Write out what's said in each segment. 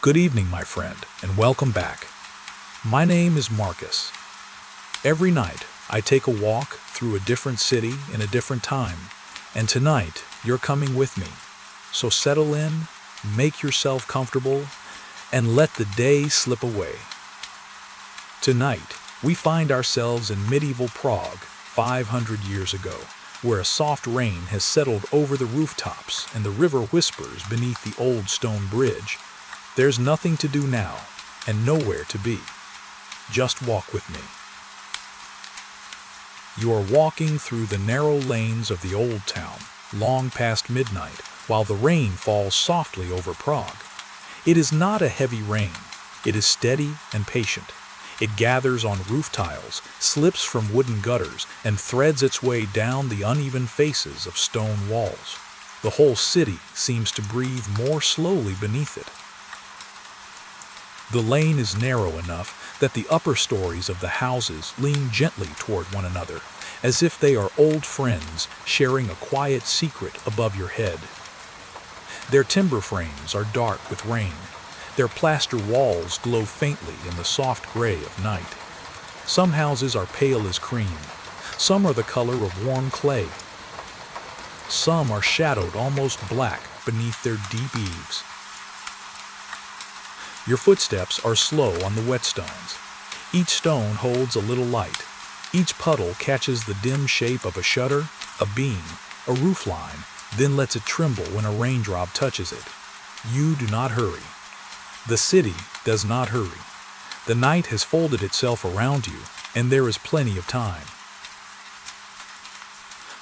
Good evening, my friend, and welcome back. My name is Marcus. Every night, I take a walk through a different city in a different time, and tonight, you're coming with me. So settle in, make yourself comfortable, and let the day slip away. Tonight, we find ourselves in medieval Prague, 500 years ago, where a soft rain has settled over the rooftops and the river whispers beneath the old stone bridge. There's nothing to do now, and nowhere to be. Just walk with me. You are walking through the narrow lanes of the old town, long past midnight, while the rain falls softly over Prague. It is not a heavy rain. It is steady and patient. It gathers on roof tiles, slips from wooden gutters, and threads its way down the uneven faces of stone walls. The whole city seems to breathe more slowly beneath it. The lane is narrow enough that the upper stories of the houses lean gently toward one another, as if they are old friends sharing a quiet secret above your head. Their timber frames are dark with rain. Their plaster walls glow faintly in the soft gray of night. Some houses are pale as cream. Some are the color of warm clay. Some are shadowed almost black beneath their deep eaves. Your footsteps are slow on the wet stones. Each stone holds a little light. Each puddle catches the dim shape of a shutter, a beam, a roof line, then lets it tremble when a raindrop touches it. You do not hurry. The city does not hurry. The night has folded itself around you, and there is plenty of time.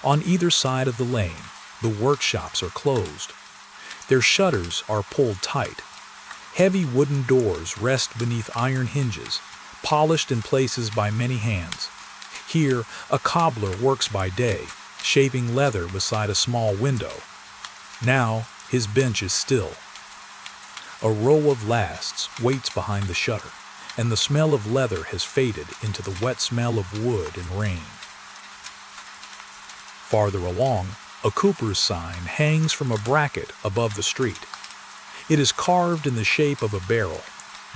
On either side of the lane, the workshops are closed. Their shutters are pulled tight. Heavy wooden doors rest beneath iron hinges, polished in places by many hands. Here, a cobbler works by day, shaving leather beside a small window. Now, his bench is still. A row of lasts waits behind the shutter, and the smell of leather has faded into the wet smell of wood and rain. Farther along, a cooper's sign hangs from a bracket above the street. It is carved in the shape of a barrel,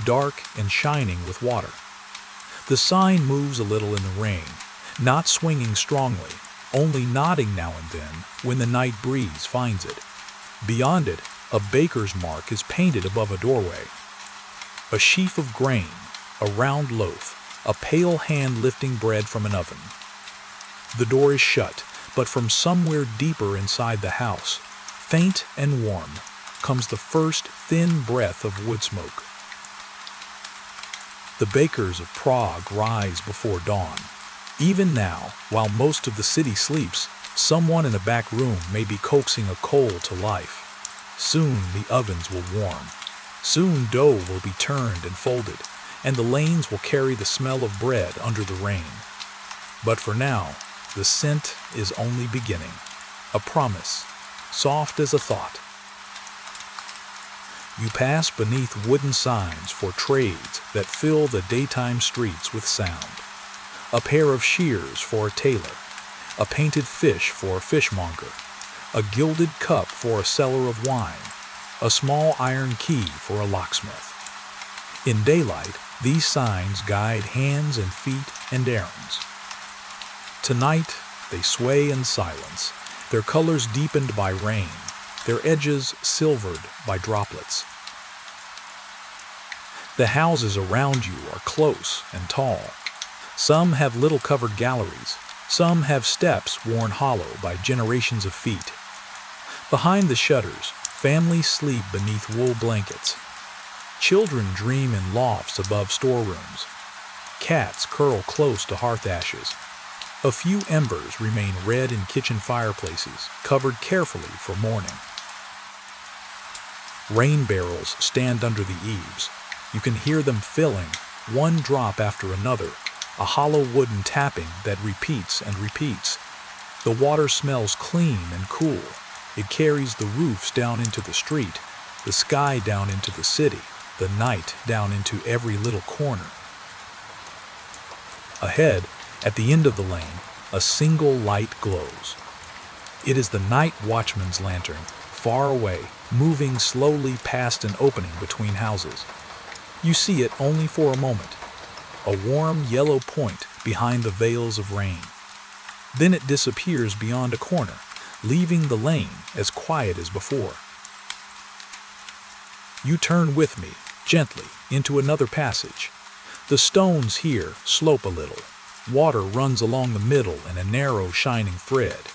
dark and shining with water. The sign moves a little in the rain, not swinging strongly, only nodding now and then when the night breeze finds it. Beyond it, a baker's mark is painted above a doorway. A sheaf of grain, a round loaf, a pale hand lifting bread from an oven. The door is shut, but from somewhere deeper inside the house, faint and warm, comes the first thin breath of wood smoke. The bakers of Prague rise before dawn. Even now, while most of the city sleeps, someone in a back room may be coaxing a coal to life. Soon the ovens will warm. Soon dough will be turned and folded, and the lanes will carry the smell of bread under the rain. But for now, the scent is only beginning. A promise, soft as a thought. You pass beneath wooden signs for trades that fill the daytime streets with sound. A pair of shears for a tailor, a painted fish for a fishmonger, a gilded cup for a seller of wine, a small iron key for a locksmith. In daylight, these signs guide hands and feet and errands. Tonight, they sway in silence, their colors deepened by rain, their edges silvered by droplets. The houses around you are close and tall. Some have little covered galleries. Some have steps worn hollow by generations of feet. Behind the shutters, families sleep beneath wool blankets. Children dream in lofts above storerooms. Cats curl close to hearth ashes. A few embers remain red in kitchen fireplaces, covered carefully for morning. Rain barrels stand under the eaves. You can hear them filling, one drop after another, a hollow wooden tapping that repeats and repeats. The water smells clean and cool. It carries the roofs down into the street, the sky down into the city, the night down into every little corner. Ahead, at the end of the lane, a single light glows. It is the night watchman's lantern, far away, moving slowly past an opening between houses. You see it only for a moment, a warm yellow point behind the veils of rain. Then it disappears beyond a corner, leaving the lane as quiet as before. You turn with me, gently, into another passage. The stones here slope a little. Water runs along the middle in a narrow, shining thread.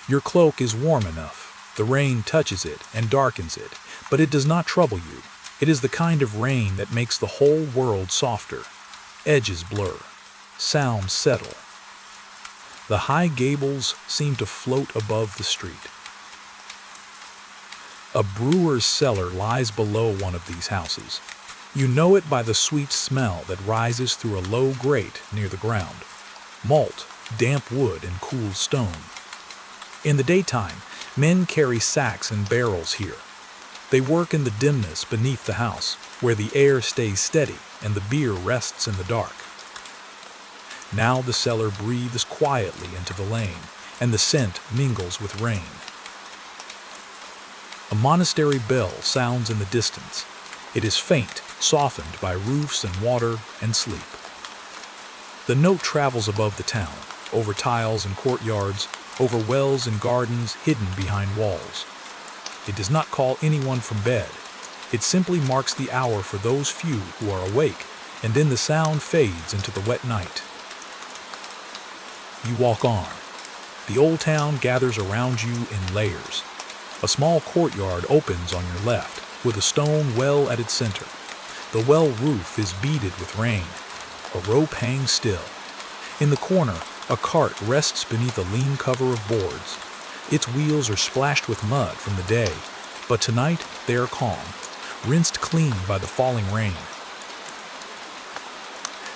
Your cloak is warm enough. The rain touches it and darkens it, but it does not trouble you. It is the kind of rain that makes the whole world softer. Edges blur. Sounds settle. The high gables seem to float above the street. A brewer's cellar lies below one of these houses. You know it by the sweet smell that rises through a low grate near the ground. Malt, damp wood, and cool stone. In the daytime, men carry sacks and barrels here. They work in the dimness beneath the house, where the air stays steady and the beer rests in the dark. Now the cellar breathes quietly into the lane, and the scent mingles with rain. A monastery bell sounds in the distance. It is faint, softened by roofs and water and sleep. The note travels above the town, over tiles and courtyards, over wells and gardens hidden behind walls. It does not call anyone from bed. It simply marks the hour for those few who are awake, and then the sound fades into the wet night. You walk on. The old town gathers around you in layers. A small courtyard opens on your left, with a stone well at its center. The well roof is beaded with rain. A rope hangs still. In the corner, a cart rests beneath a lean cover of boards. Its wheels are splashed with mud from the day, but tonight they are calm, rinsed clean by the falling rain.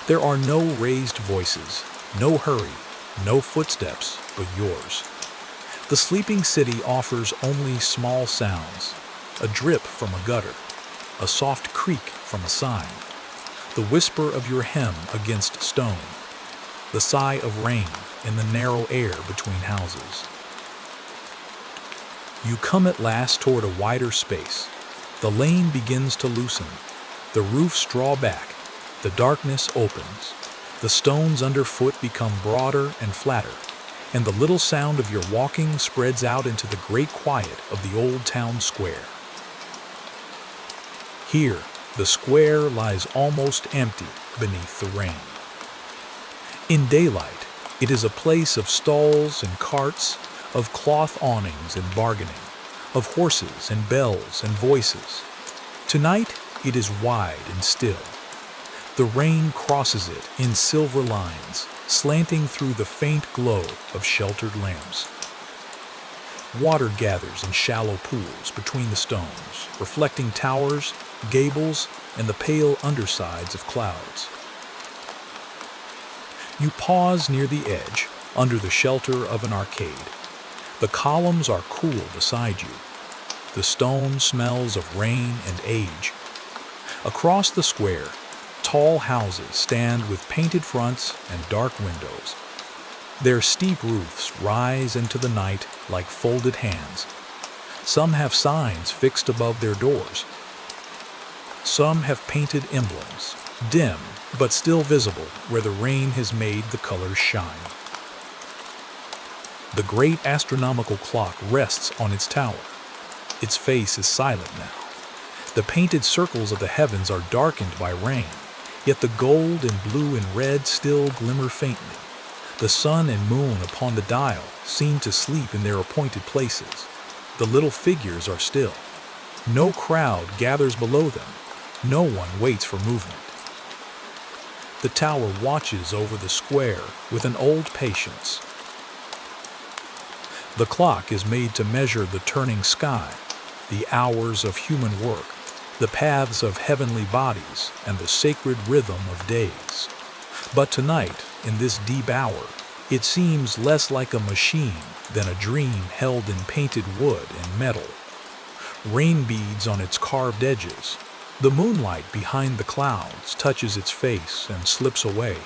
There are no raised voices, no hurry, no footsteps but yours. The sleeping city offers only small sounds, a drip from a gutter, a soft creak from a sign, the whisper of your hem against stone, the sigh of rain in the narrow air between houses. You come at last toward a wider space. The lane begins to loosen. The roofs draw back. The darkness opens. The stones underfoot become broader and flatter, and the little sound of your walking spreads out into the great quiet of the old town square. Here, the square lies almost empty beneath the rain. In daylight, it is a place of stalls and carts, of cloth awnings and bargaining, of horses and bells and voices. Tonight, it is wide and still. The rain crosses it in silver lines, slanting through the faint glow of sheltered lamps. Water gathers in shallow pools between the stones, reflecting towers, gables, and the pale undersides of clouds. You pause near the edge, under the shelter of an arcade. The columns are cool beside you. The stone smells of rain and age. Across the square, tall houses stand with painted fronts and dark windows. Their steep roofs rise into the night like folded hands. Some have signs fixed above their doors. Some have painted emblems, dim but still visible where the rain has made the colors shine. The great astronomical clock rests on its tower. Its face is silent now. The painted circles of the heavens are darkened by rain, yet the gold and blue and red still glimmer faintly. The sun and moon upon the dial seem to sleep in their appointed places. The little figures are still. No crowd gathers below them. No one waits for movement. The tower watches over the square with an old patience. The clock is made to measure the turning sky, the hours of human work, the paths of heavenly bodies, and the sacred rhythm of days. But tonight, in this deep hour, it seems less like a machine than a dream held in painted wood and metal. Rain beads on its carved edges. The moonlight behind the clouds touches its face and slips away.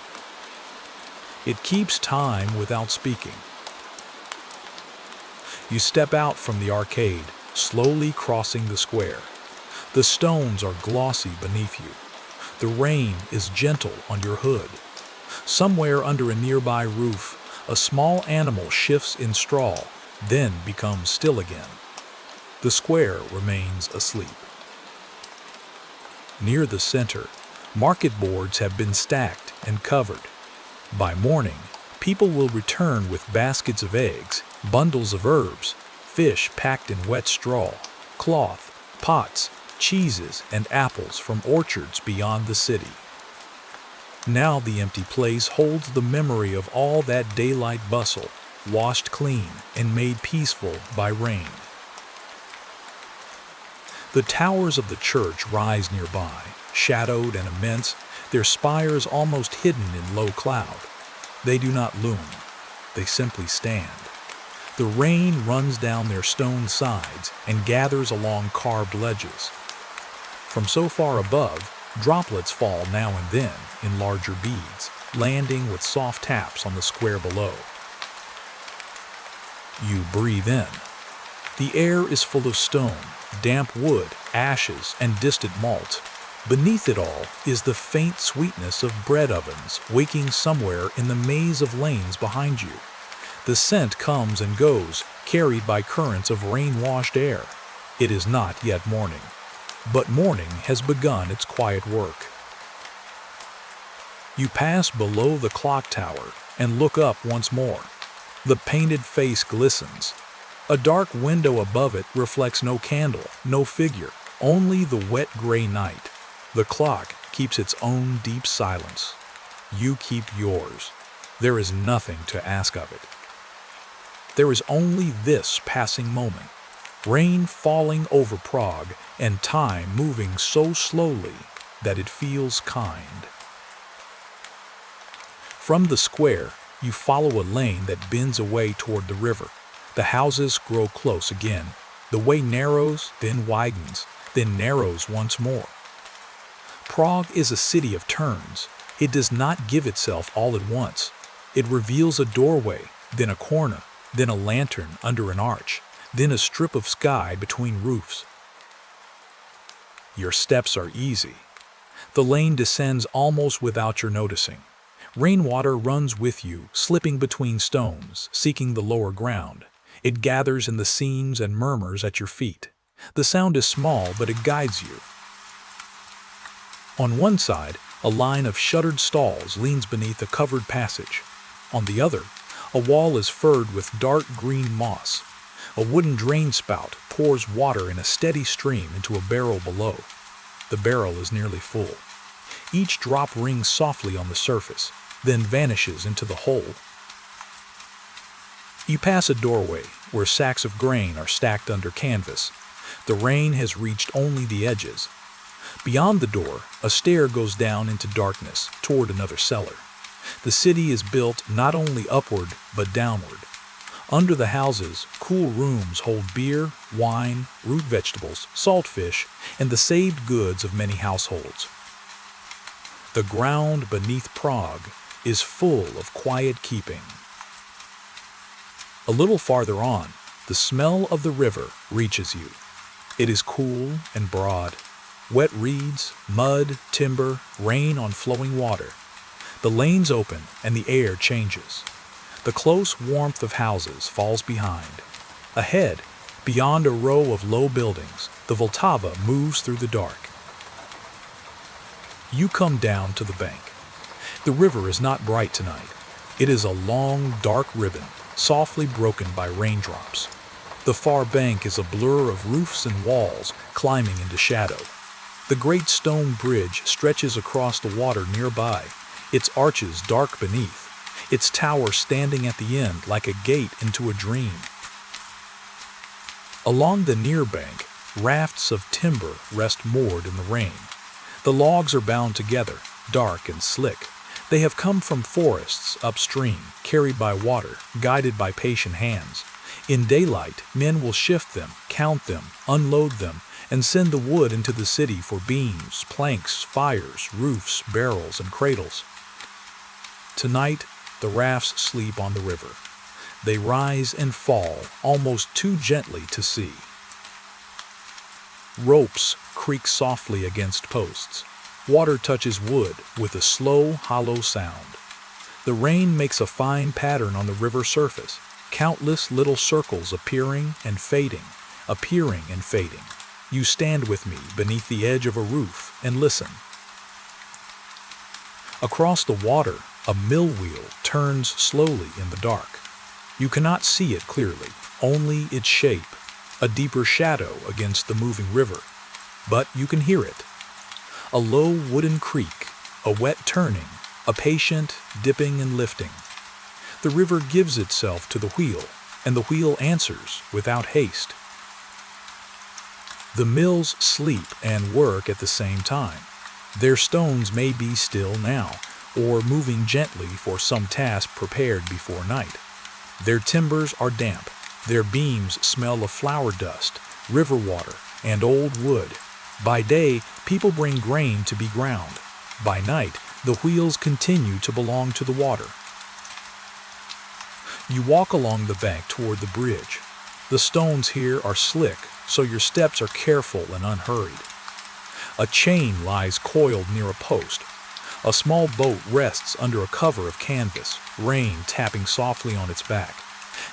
It keeps time without speaking. You step out from the arcade, slowly crossing the square. The stones are glossy beneath you. The rain is gentle on your hood. Somewhere under a nearby roof, a small animal shifts in straw, then becomes still again. The square remains asleep. Near the center, market boards have been stacked and covered. By morning, people will return with baskets of eggs, bundles of herbs, fish packed in wet straw, cloth, pots, cheeses, and apples from orchards beyond the city. Now the empty place holds the memory of all that daylight bustle, washed clean and made peaceful by rain. The towers of the church rise nearby, shadowed and immense, their spires almost hidden in low cloud. They do not loom, they simply stand. The rain runs down their stone sides and gathers along carved ledges. From so far above, droplets fall now and then in larger beads, landing with soft taps on the square below. You breathe in. The air is full of stone, damp wood, ashes, and distant malt. Beneath it all is the faint sweetness of bread ovens waking somewhere in the maze of lanes behind you. The scent comes and goes, carried by currents of rain-washed air. It is not yet morning, but morning has begun its quiet work. You pass below the clock tower and look up once more. The painted face glistens. A dark window above it reflects no candle, no figure, only the wet gray night. The clock keeps its own deep silence. You keep yours. There is nothing to ask of it. There is only this passing moment. Rain falling over Prague and time moving so slowly that it feels kind. From the square, you follow a lane that bends away toward the river. The houses grow close again. The way narrows, then widens, then narrows once more. Prague is a city of turns. It does not give itself all at once. It reveals a doorway, then a corner, then a lantern under an arch, then a strip of sky between roofs. Your steps are easy. The lane descends almost without your noticing. Rainwater runs with you, slipping between stones, seeking the lower ground. It gathers in the seams and murmurs at your feet. The sound is small, but it guides you. On one side, a line of shuttered stalls leans beneath a covered passage. On the other, a wall is furred with dark green moss. A wooden drain spout pours water in a steady stream into a barrel below. The barrel is nearly full. Each drop rings softly on the surface, then vanishes into the hole. You pass a doorway where sacks of grain are stacked under canvas. The rain has reached only the edges. Beyond the door, a stair goes down into darkness toward another cellar. The city is built not only upward but downward. Under the houses, cool rooms hold beer, wine, root vegetables, salt fish, and the saved goods of many households. The ground beneath Prague is full of quiet keeping. A little farther on, the smell of the river reaches you. It is cool and broad. Wet reeds, mud, timber, rain on flowing water. The lanes open and the air changes. The close warmth of houses falls behind. Ahead, beyond a row of low buildings, the Vltava moves through the dark. You come down to the bank. The river is not bright tonight. It is a long, dark ribbon, softly broken by raindrops. The far bank is a blur of roofs and walls climbing into shadow. The great stone bridge stretches across the water nearby, its arches dark beneath, its tower standing at the end like a gate into a dream. Along the near bank, rafts of timber rest moored in the rain. The logs are bound together, dark and slick. They have come from forests upstream, carried by water, guided by patient hands. In daylight, men will shift them, count them, unload them, and send the wood into the city for beams, planks, fires, roofs, barrels, and cradles. Tonight, the rafts sleep on the river. They rise and fall almost too gently to see. Ropes creak softly against posts. Water touches wood with a slow, hollow sound. The rain makes a fine pattern on the river surface, countless little circles appearing and fading, appearing and fading. You stand with me beneath the edge of a roof and listen. Across the water, a mill wheel turns slowly in the dark. You cannot see it clearly, only its shape, a deeper shadow against the moving river. But you can hear it. A low wooden creak, a wet turning, a patient dipping and lifting. The river gives itself to the wheel, and the wheel answers without haste. The mills sleep and work at the same time. Their stones may be still now, or moving gently for some task prepared before night. Their timbers are damp. Their beams smell of flower dust, river water, and old wood. By day, people bring grain to be ground. By night, the wheels continue to belong to the water. You walk along the bank toward the bridge. The stones here are slick, so your steps are careful and unhurried. A chain lies coiled near a post. A small boat rests under a cover of canvas, rain tapping softly on its back.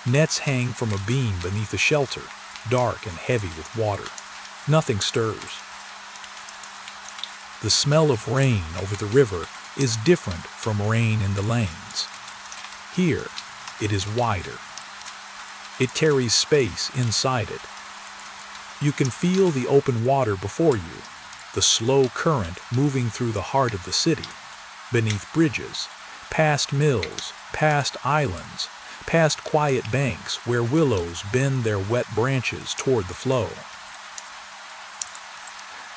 Nets hang from a beam beneath the shelter, dark and heavy with water. Nothing stirs. The smell of rain over the river is different from rain in the lanes. Here, it is wider. It carries space inside it. You can feel the open water before you, the slow current moving through the heart of the city, beneath bridges, past mills, past islands, past quiet banks where willows bend their wet branches toward the flow.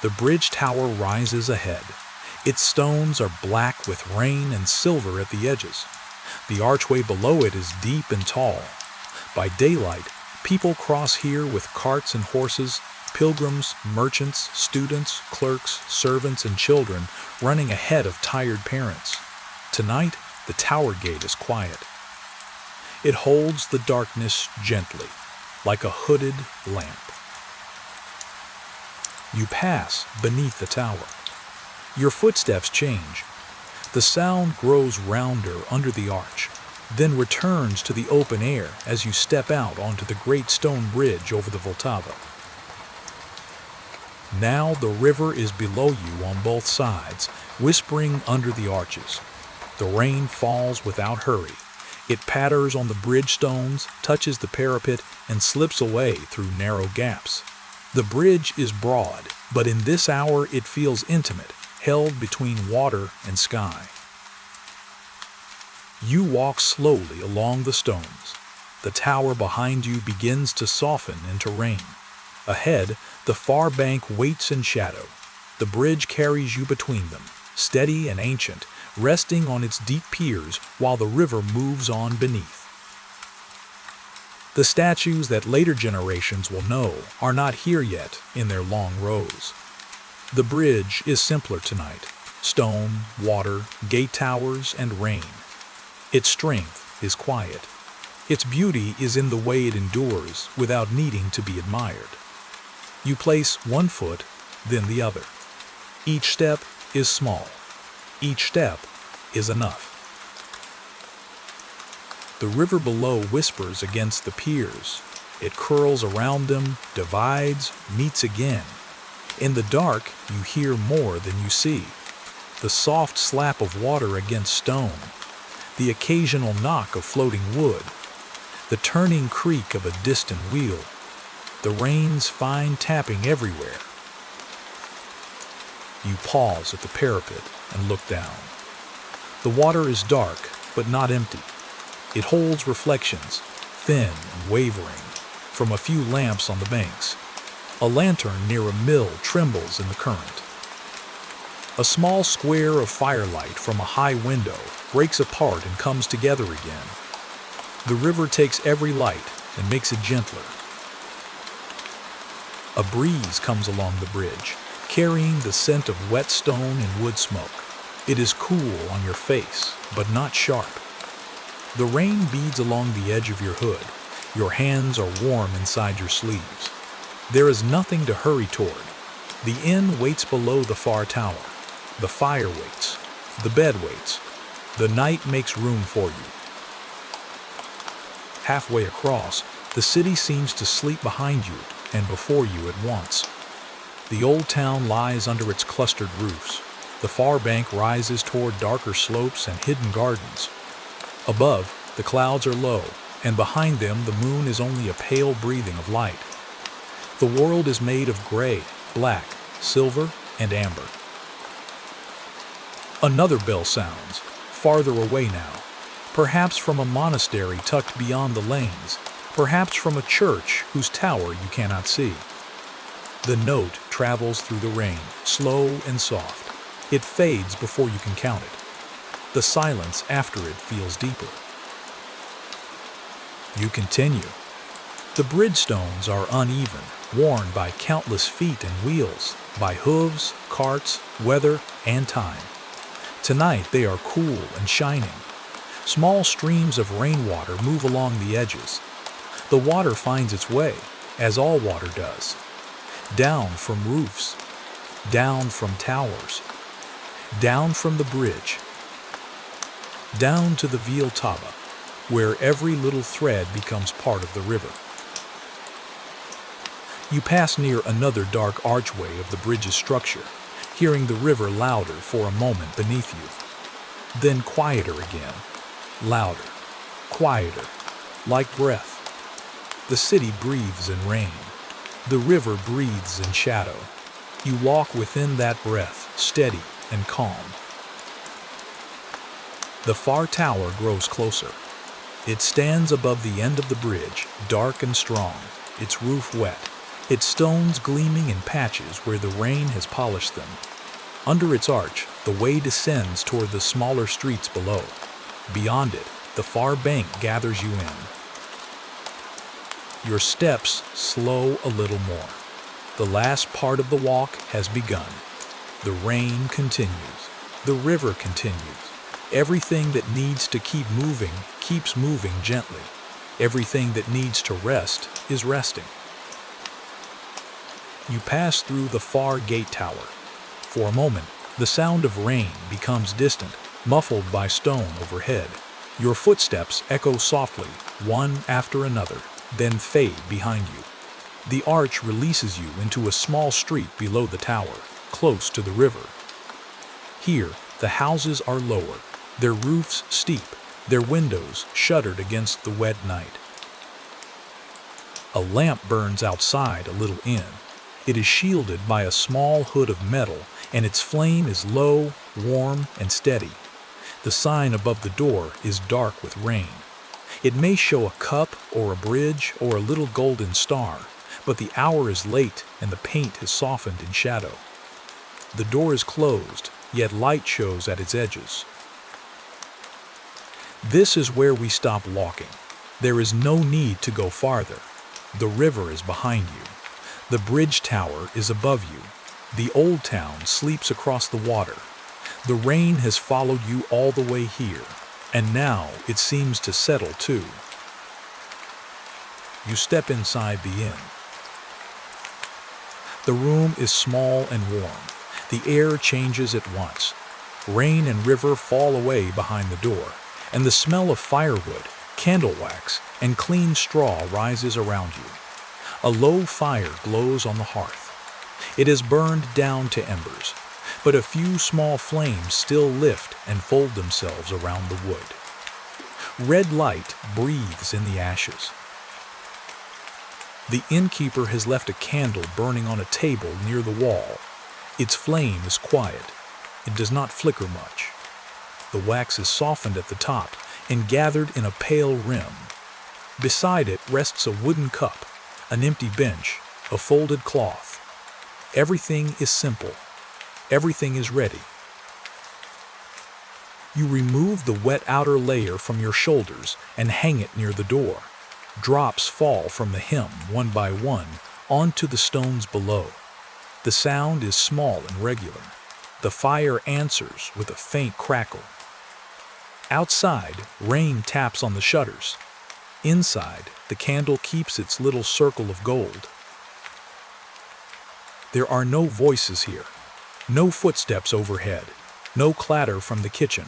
The bridge tower rises ahead. Its stones are black with rain and silver at the edges. The archway below it is deep and tall. By daylight, people cross here with carts and horses, pilgrims, merchants, students, clerks, servants, and children running ahead of tired parents. Tonight, the tower gate is quiet. It holds the darkness gently, like a hooded lamp. You pass beneath the tower. Your footsteps change. The sound grows rounder under the arch, then returns to the open air as you step out onto the great stone bridge over the Vltava. Now the river is below you on both sides, whispering under the arches. The rain falls without hurry. It patters on the bridge stones, touches the parapet, and slips away through narrow gaps. The bridge is broad, but in this hour it feels intimate, held between water and sky. You walk slowly along the stones. The tower behind you begins to soften into rain. Ahead, the far bank waits in shadow. The bridge carries you between them, steady and ancient, resting on its deep piers while the river moves on beneath. The statues that later generations will know are not here yet in their long rows. The bridge is simpler tonight: stone, water, gate towers, and rain. Its strength is quiet. Its beauty is in the way it endures without needing to be admired. You place one foot, then the other. Each step is small. Each step is enough. The river below whispers against the piers. It curls around them, divides, meets again. In the dark, you hear more than you see. The soft slap of water against stone, the occasional knock of floating wood, the turning creak of a distant wheel, the rain's fine tapping everywhere. You pause at the parapet and look down. The water is dark, but not empty. It holds reflections, thin and wavering, from a few lamps on the banks. A lantern near a mill trembles in the current. A small square of firelight from a high window breaks apart and comes together again. The river takes every light and makes it gentler. A breeze comes along the bridge, carrying the scent of wet stone and wood smoke. It is cool on your face, but not sharp. The rain beads along the edge of your hood. Your hands are warm inside your sleeves. There is nothing to hurry toward. The inn waits below the far tower. The fire waits. The bed waits. The night makes room for you. Halfway across, the city seems to sleep behind you and before you at once. The old town lies under its clustered roofs. The far bank rises toward darker slopes and hidden gardens. Above, the clouds are low, and behind them the moon is only a pale breathing of light. The world is made of gray, black, silver, and amber. Another bell sounds, farther away now, perhaps from a monastery tucked beyond the lanes, perhaps from a church whose tower you cannot see. The note travels through the rain, slow and soft. It fades before you can count it. The silence after it feels deeper. You continue. The bridgestones are uneven, worn by countless feet and wheels, by hooves, carts, weather, and time. Tonight they are cool and shining. Small streams of rainwater move along the edges. The water finds its way, as all water does, down from roofs, down from towers, down from the bridge, down to the Vltava, where every little thread becomes part of the river. You pass near another dark archway of the bridge's structure, hearing the river louder for a moment beneath you. Then quieter again, louder, quieter, like breath. The city breathes in rain. The river breathes in shadow. You walk within that breath, steady and calm. The far tower grows closer. It stands above the end of the bridge, dark and strong, its roof wet, its stones gleaming in patches where the rain has polished them. Under its arch, the way descends toward the smaller streets below. Beyond it, the far bank gathers you in. Your steps slow a little more. The last part of the walk has begun. The rain continues. The river continues. Everything that needs to keep moving keeps moving gently. Everything that needs to rest is resting. You pass through the far gate tower. For a moment, the sound of rain becomes distant, muffled by stone overhead. Your footsteps echo softly, one after another, then fade behind you. The arch releases you into a small street below the tower, close to the river. Here, the houses are lower, their roofs steep, their windows shuttered against the wet night. A lamp burns outside a little inn. It is shielded by a small hood of metal, and its flame is low, warm, and steady. The sign above the door is dark with rain. It may show a cup or a bridge or a little golden star, but the hour is late and the paint is softened in shadow. The door is closed, yet light shows at its edges. This is where we stop walking. There is no need to go farther. The river is behind you. The bridge tower is above you. The old town sleeps across the water. The rain has followed you all the way here, and now it seems to settle too. You step inside the inn. The room is small and warm. The air changes at once. Rain and river fall away behind the door, and the smell of firewood, candle wax, and clean straw rises around you. A low fire glows on the hearth. It has burned down to embers, but a few small flames still lift and fold themselves around the wood. Red light breathes in the ashes. The innkeeper has left a candle burning on a table near the wall. Its flame is quiet. It does not flicker much. The wax is softened at the top and gathered in a pale rim. Beside it rests a wooden cup, an empty bench, a folded cloth. Everything is simple. Everything is ready. You remove the wet outer layer from your shoulders and hang it near the door. Drops fall from the hem, one by one, onto the stones below. The sound is small and regular. The fire answers with a faint crackle. Outside, rain taps on the shutters. Inside, the candle keeps its little circle of gold. There are no voices here, no footsteps overhead, no clatter from the kitchen.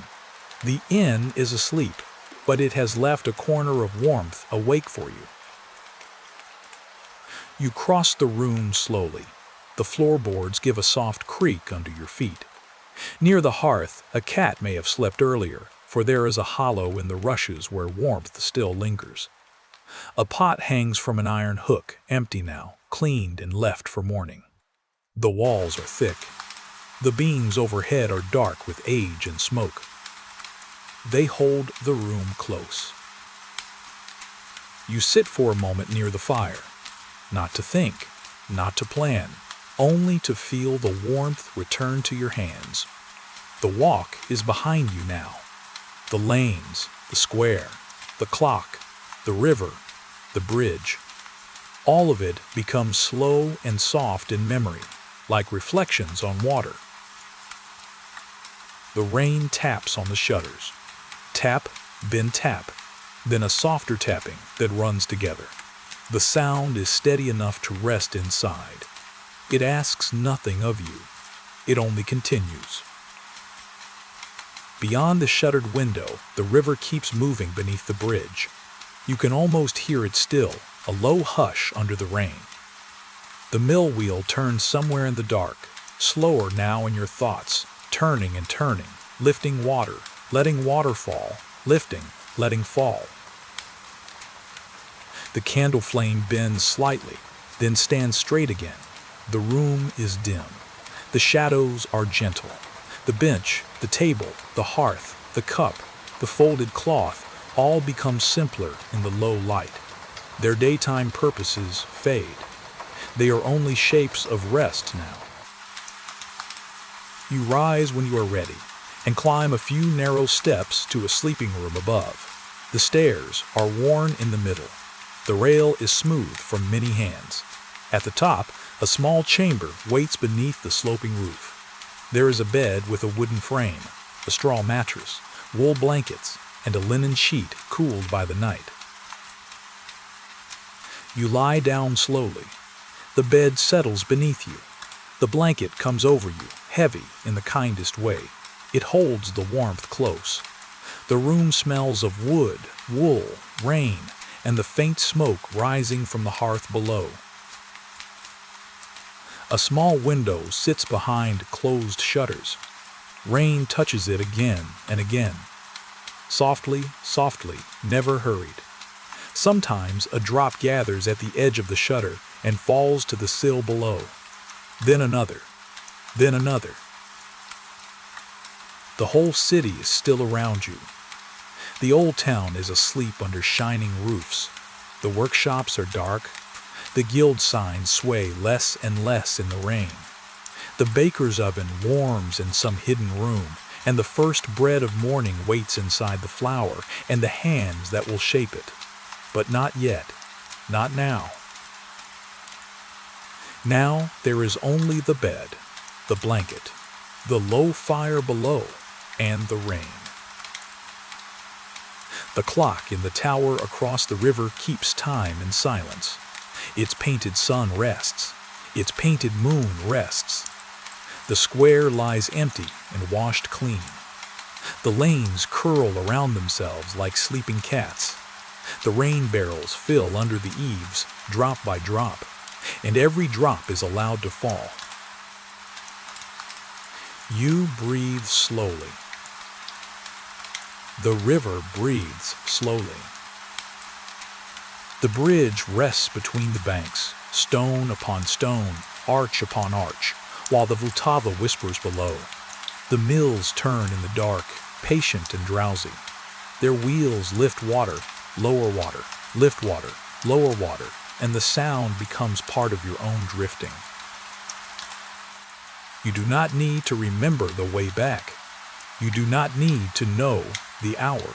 The inn is asleep, but it has left a corner of warmth awake for you. You cross the room slowly. The floorboards give a soft creak under your feet. Near the hearth, a cat may have slept earlier, for there is a hollow in the rushes where warmth still lingers. A pot hangs from an iron hook, empty now, cleaned and left for morning. The walls are thick. The beams overhead are dark with age and smoke. They hold the room close. You sit for a moment near the fire, not to think, not to plan, only to feel the warmth return to your hands. The walk is behind you now. The lanes, the square, the clock, the river, the bridge. All of it becomes slow and soft in memory, like reflections on water. The rain taps on the shutters. Tap, then a softer tapping that runs together. The sound is steady enough to rest inside. It asks nothing of you. It only continues. Beyond the shuttered window, the river keeps moving beneath the bridge. You can almost hear it still, a low hush under the rain. The mill wheel turns somewhere in the dark, slower now in your thoughts, turning and turning, lifting water, letting water fall, lifting, letting fall. The candle flame bends slightly, then stands straight again. The room is dim. The shadows are gentle. The bench, the table, the hearth, the cup, the folded cloth, all become simpler in the low light. Their daytime purposes fade. They are only shapes of rest now. You rise when you are ready and climb a few narrow steps to a sleeping room above. The stairs are worn in the middle. The rail is smooth from many hands. At the top, a small chamber waits beneath the sloping roof. There is a bed with a wooden frame, a straw mattress, wool blankets, and a linen sheet cooled by the night. You lie down slowly. The bed settles beneath you. The blanket comes over you, heavy in the kindest way. It holds the warmth close. The room smells of wood, wool, rain, and the faint smoke rising from the hearth below. A small window sits behind closed shutters. Rain touches it again and again. Softly, softly, never hurried. Sometimes a drop gathers at the edge of the shutter and falls to the sill below. Then another. Then another. The whole city is still around you. The old town is asleep under shining roofs. The workshops are dark. The guild signs sway less and less in the rain. The baker's oven warms in some hidden room, and the first bread of morning waits inside the flour and the hands that will shape it. But not yet. Not now. Now there is only the bed, the blanket, the low fire below, and the rain. The clock in the tower across the river keeps time in silence. Its painted sun rests. Its painted moon rests. The square lies empty and washed clean. The lanes curl around themselves like sleeping cats. The rain barrels fill under the eaves, drop by drop, and every drop is allowed to fall. You breathe slowly. The river breathes slowly. The bridge rests between the banks, stone upon stone, arch upon arch, while the Vltava whispers below. The mills turn in the dark, patient and drowsy. Their wheels lift water, lower water, lift water, lower water, and the sound becomes part of your own drifting. You do not need to remember the way back. You do not need to know the hour.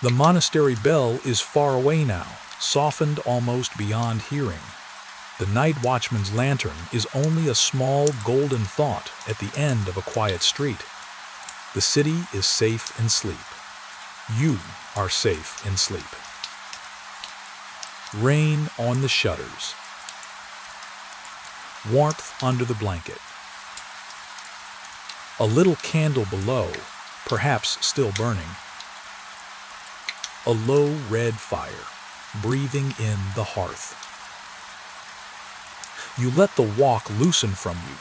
The monastery bell is far away now, softened almost beyond hearing. The night watchman's lantern is only a small golden thought at the end of a quiet street. The city is safe in sleep. You are safe in sleep. Rain on the shutters. warmth under the blanket. A little candle below, perhaps still burning. A low red fire, breathing in the hearth. You let the walk loosen from you.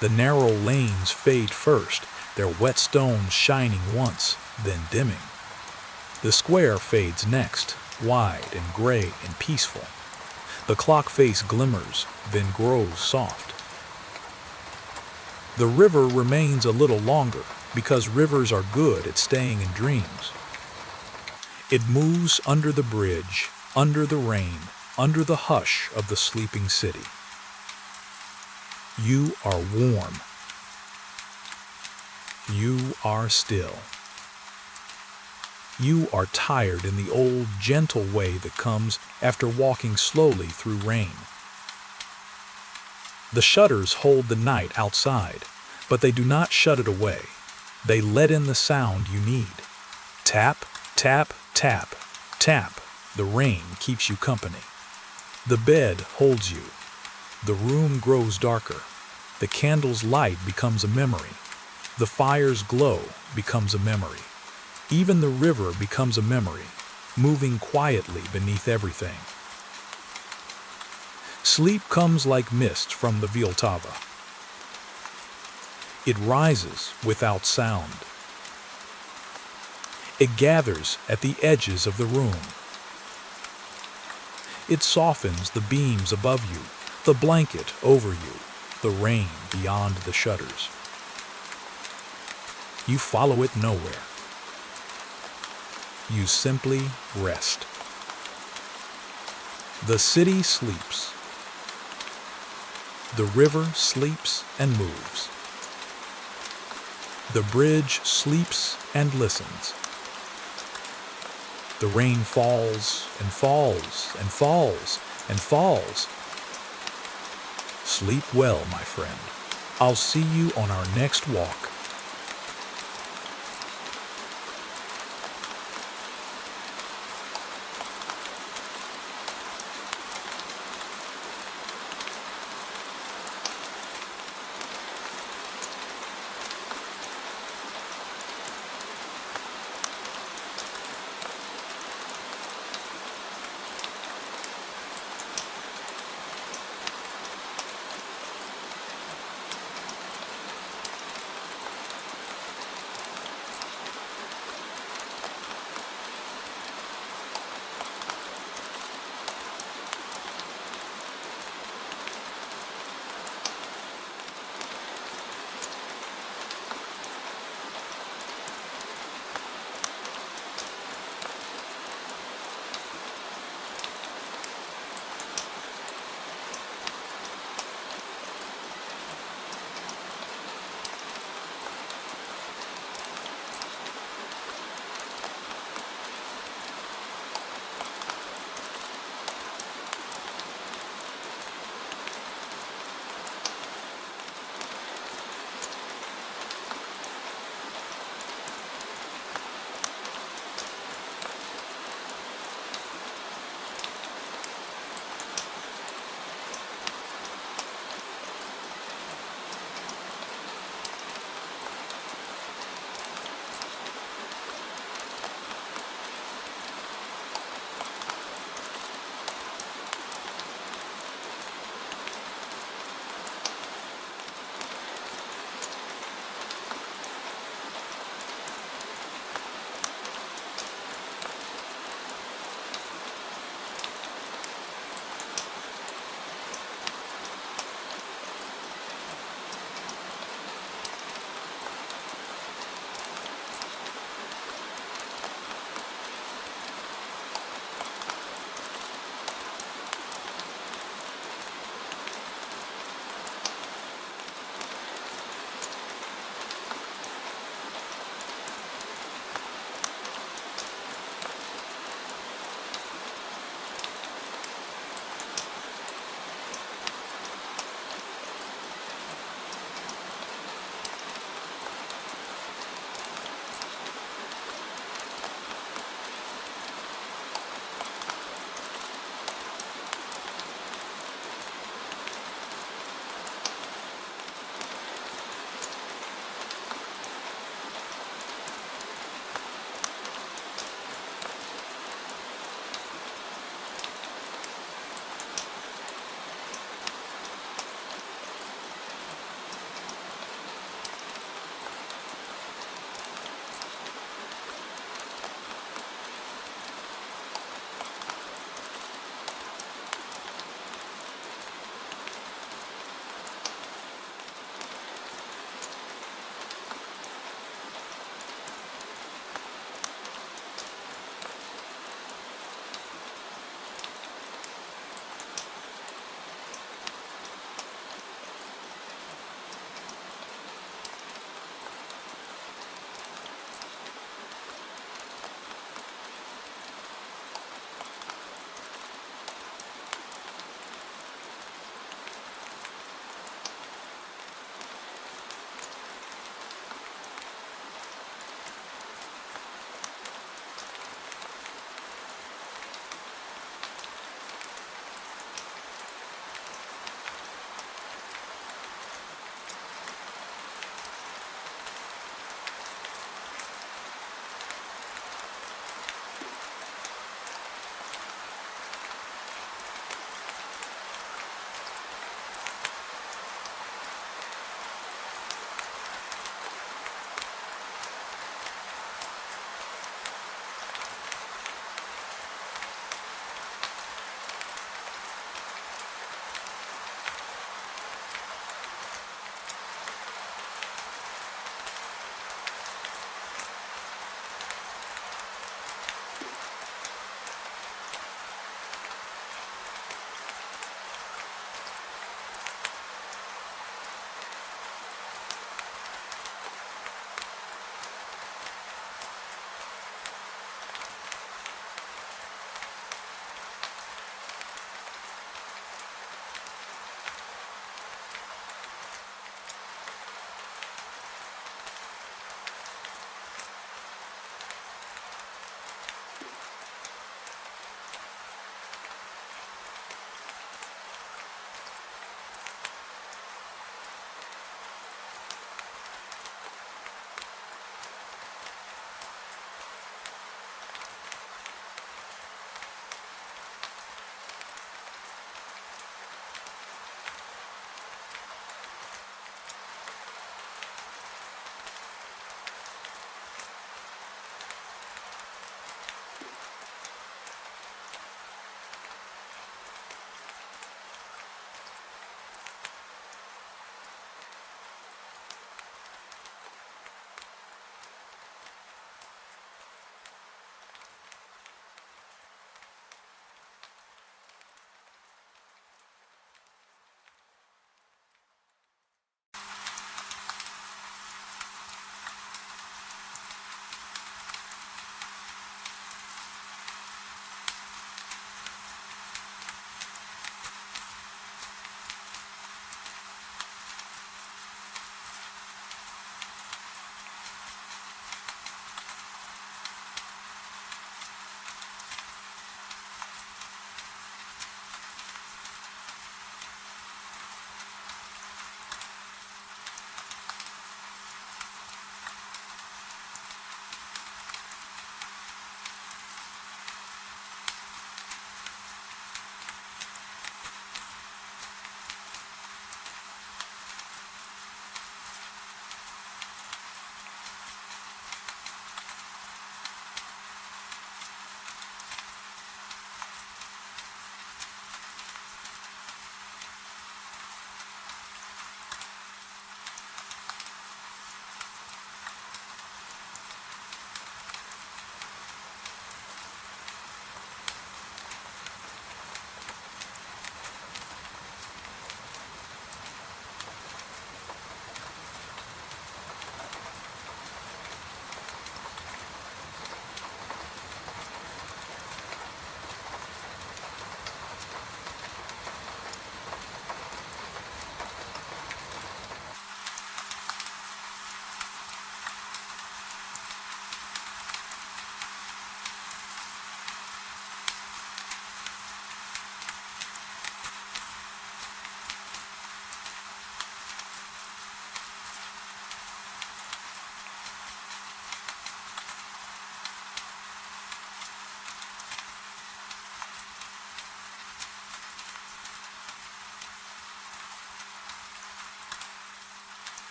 The narrow lanes fade first, their wet stones shining once, then dimming. The square fades next, wide and gray and peaceful. The clock face glimmers, then grows soft. The river remains a little longer, because rivers are good at staying in dreams. It moves under the bridge, under the rain, under the hush of the sleeping city. You are warm. You are still. You are tired in the old, gentle way that comes after walking slowly through rain. The shutters hold the night outside, but they do not shut it away. They let in the sound you need. Tap, tap, tap, tap. The rain keeps you company. The bed holds you. The room grows darker. The candle's light becomes a memory. The fire's glow becomes a memory. Even the river becomes a memory, moving quietly beneath everything. Sleep comes like mist from the Vltava. It rises without sound. It gathers at the edges of the room. It softens the beams above you, the blanket over you, the rain beyond the shutters. You follow it nowhere. You simply rest. The city sleeps. The river sleeps and moves. The bridge sleeps and listens. The rain falls and falls and falls and falls. Sleep well, my friend. I'll see you on our next walk.